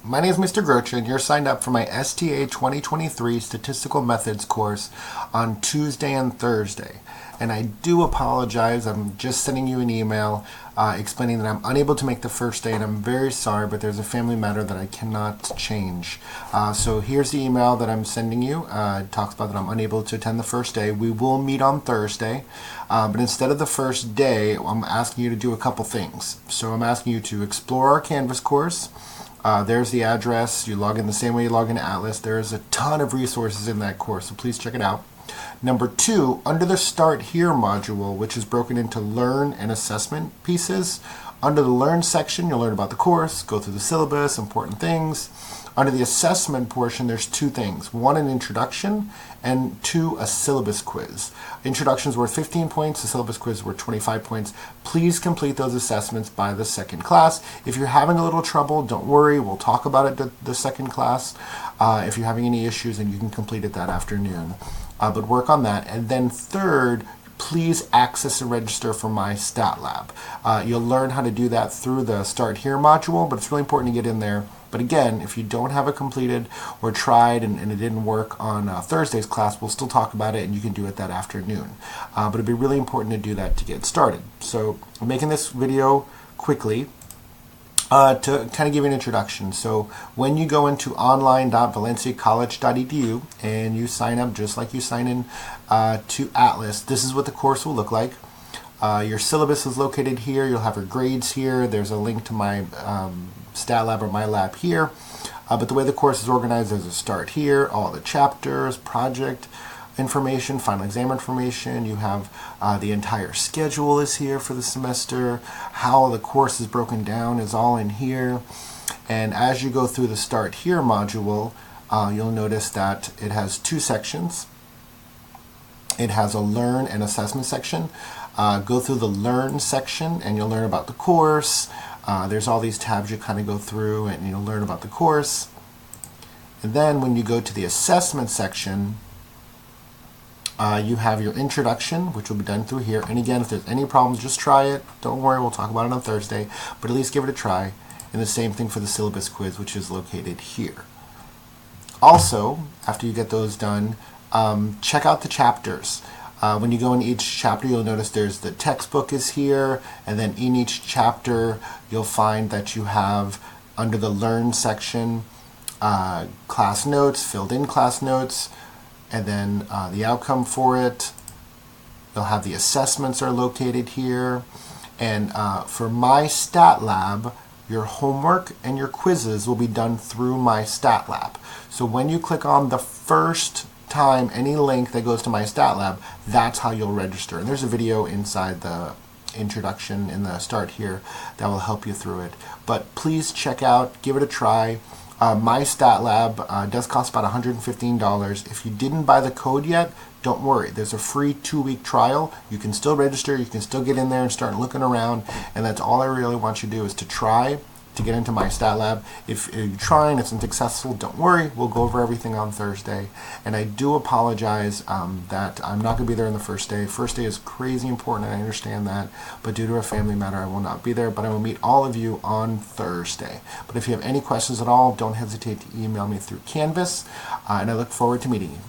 My name is Mr. Grocha, and you're signed up for my STA2023 Statistical Methods course on Tuesday and Thursday. And I do apologize. I'm just sending you an email explaining that I'm unable to make the first day, and I'm very sorry, but there's a family matter that I cannot change. So here's the email that I'm sending you. It talks about that I'm unable to attend the first day. We will meet on Thursday, but instead of the first day, I'm asking you to do a couple things. So I'm asking you to explore our Canvas course. There's the address. You log in the same way you log into Atlas. There's a ton of resources in that course, so please check it out. Number 2, under the Start Here module, which is broken into learn and assessment pieces, under the Learn section, you'll learn about the course, go through the syllabus, important things. Under the assessment portion, there's 2 things. 1, an introduction, and 2, a syllabus quiz. Introduction's worth 15 points, the syllabus quiz is worth 25 points. Please complete those assessments by the second class. If you're having a little trouble, don't worry, we'll talk about it the second class. If you're having any issues, then you can complete it that afternoon. But work on that. And then third, please access and register for my Stat Lab. You'll learn how to do that through the Start Here module, but it's really important to get in there. But again, if you don't have it completed or tried and it didn't work on Thursday's class, we'll still talk about it and you can do it that afternoon. But it'd be really important to do that to get started. So I'm making this video quickly to kind of give you an introduction. So when you go into online.valenciacollege.edu and you sign up just like you sign in to Atlas, this is what the course will look like. Your syllabus is located here. You'll have your grades here. There's a link to my Stat Lab or my lab here. But the way the course is organized, there's a start here, all the chapters, project information, final exam information. You have the entire schedule is here for the semester. How the course is broken down is all in here. And as you go through the Start Here module, you'll notice that it has 2 sections. It has a Learn and Assessment section. Go through the Learn section and you'll learn about the course. There's all these tabs you kind of go through and you'll learn about the course. And then when you go to the Assessment section, you have your introduction, which will be done through here. And again, if there's any problems, just try it. Don't worry, we'll talk about it on Thursday, but at least give it a try. And the same thing for the syllabus quiz, which is located here. Also, after you get those done, check out the chapters. When you go in each chapter, you'll notice there's the textbook is here, and then in each chapter, you'll find that you have, under the Learn section, class notes, filled in class notes, and then the outcome for it. You'll have the assessments are located here. And for my Stat Lab, your homework and your quizzes will be done through my Stat Lab. So when you click on the first time any link that goes to my Stat Lab, that's how you'll register. And there's a video inside the introduction in the Start Here that will help you through it. But please check out, give it a try. My Stat Lab does cost about $115. If you didn't buy the code yet, don't worry. There's a free 2-week trial. You can still register. You can still get in there and start looking around. And that's all I really want you to do is to try to get into my Stat Lab. If you try and it's unsuccessful, don't worry. We'll go over everything on Thursday. And I do apologize that I'm not going to be there on the first day. First day is crazy important, and I understand that. But due to a family matter, I will not be there. But I will meet all of you on Thursday. But if you have any questions at all, don't hesitate to email me through Canvas. And I look forward to meeting you.